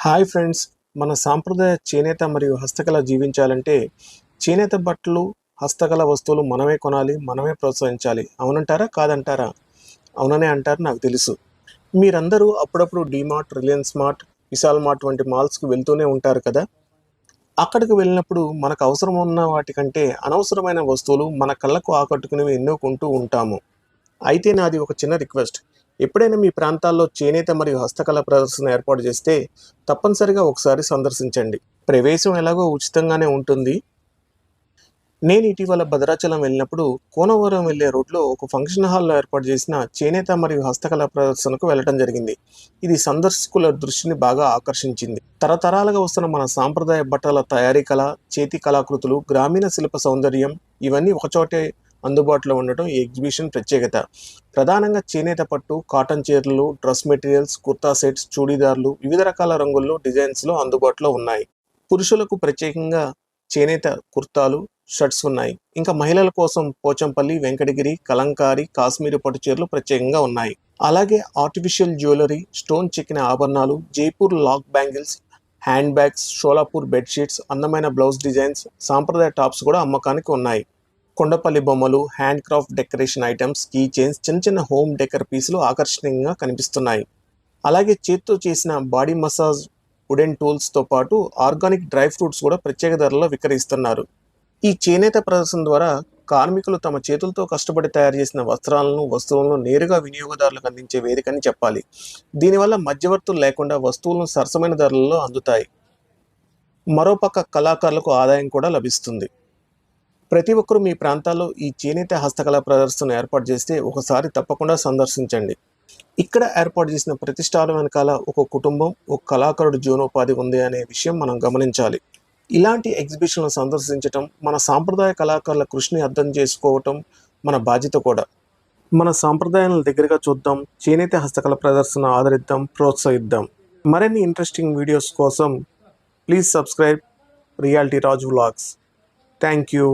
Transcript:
Hi friends, మన సాంప్రదాయ చేనేత మరియు హస్తకళ జీవించాలంటే చేనేత బట్టలు, హస్తకళ వస్తువులు మనమే కొనాలి, మనమే ప్రోత్సహించాలి. అవునంటారా? కాదంటారా? అవుననే అంటారు, నాకు తెలుసు. మీరందరూ అప్పుడప్పుడు DMart, Reliance mart, Vishal mart వంటి మాల్స్‌కి వెళ్తూనే ఉంటారు కదా! అక్కడికి వెళ్ళినప్పుడు మనకు అవసరం ఉన్న వాటికంటే అనవసరమైన వస్తువులు మన కళ్ళకు ఆకట్టుకునేవి ఎన్నో కొంటూ ఉంటాము. అయితే నాది ఒక చిన్న రిక్వెస్ట్. ఎప్పుడైనా మీ ప్రాంతాల్లో చేనేత మరియు హస్తకళ ప్రదర్శన ఏర్పాటు చేస్తే తప్పనిసరిగా ఒకసారి సందర్శించండి. ప్రవేశం ఎలాగో ఉచితంగానే ఉంటుంది. నేను ఇటీవల భద్రాచలం వెళ్ళినప్పుడు కోనవరం వెళ్ళే రోడ్లో ఒక ఫంక్షన్ హాల్లో ఏర్పాటు చేసిన చేనేత మరియు హస్తకళ ప్రదర్శనకు వెళ్ళటం జరిగింది. ఇది సందర్శకుల దృష్టిని బాగా ఆకర్షించింది. తరతరాలుగా వస్తున్న మన సాంప్రదాయ బట్టల తయారీ కళ, చేతి కళాకృతులు, గ్రామీణ శిల్ప సౌందర్యం ఇవన్నీ ఒకచోటే అందుబాటులో ఉండటం ఈ ఎగ్జిబిషన్ ప్రత్యేకత. ప్రధానంగా చేనేత పట్టు, కాటన్ చీరలు, డ్రెస్ మెటీరియల్స్, కుర్తా సెట్స్, చూడీదార్లు వివిధ రకాల రంగుల్లో, డిజైన్స్లో అందుబాటులో ఉన్నాయి. పురుషులకు ప్రత్యేకంగా చేనేత కుర్తాలు, షర్ట్స్ ఉన్నాయి. ఇంకా మహిళల కోసం పోచంపల్లి, వెంకటగిరి, కలంకారీ, కాశ్మీరీ పట్టు చీరలు ప్రత్యేకంగా ఉన్నాయి. అలాగే ఆర్టిఫిషియల్ జ్యువెలరీ, స్టోన్ చెక్కిన ఆభరణాలు, Jaipur lac bangles, hand bags, Sholapur bedsheets, అందమైన బ్లౌజ్ డిజైన్స్, సాంప్రదాయ టాప్స్ కూడా అమ్మకానికి ఉన్నాయి. కొండపల్లి బొమ్మలు, hand craft decoration items, key chains, చిన్న చిన్న హోమ్ డెకర్ పీసులు ఆకర్షణీయంగా కనిపిస్తున్నాయి. అలాగే చేత్తో చేసిన బాడీ మసాజ్ వుడెన్ టూల్స్తో పాటు ఆర్గానిక్ డ్రై ఫ్రూట్స్ కూడా ప్రత్యేక ధరల్లో విక్రయిస్తున్నారు. ఈ చేనేత ప్రదర్శన ద్వారా కార్మికులు తమ చేతులతో కష్టపడి తయారు చేసిన వస్తువులను నేరుగా వినియోగదారులకు అందించే వేదికని చెప్పాలి. దీనివల్ల మధ్యవర్తులు లేకుండా వస్తువులను సరసమైన ధరలలో అందుతాయి. మరోపక్క కళాకారులకు ఆదాయం కూడా లభిస్తుంది. ప్రతి ఒక్కరూ మీ ప్రాంతాల్లో ఈ చేనేత హస్తకళ ప్రదర్శన ఏర్పాటు చేస్తే ఒకసారి తప్పకుండా సందర్శించండి. ఇక్కడ ఏర్పాటు చేసిన ప్రతి స్టాల్ వెనకాల ఒక కుటుంబం, ఒక కళాకారుడి జీవనోపాధి ఉంది అనే విషయం మనం గమనించాలి. ఇలాంటి ఎగ్జిబిషన్లు సందర్శించటం, మన సాంప్రదాయ కళాకారుల కృషిని అర్థం చేసుకోవటం మన బాధ్యత కూడా. మన సాంప్రదాయాలను దగ్గరగా చూద్దాం, చేనేత హస్తకళ ప్రదర్శన ఆదరిద్దాం, ప్రోత్సహిద్దాం. మరిన్ని ఇంట్రెస్టింగ్ వీడియోస్ కోసం please subscribe reality Raj vlogs. Thank you.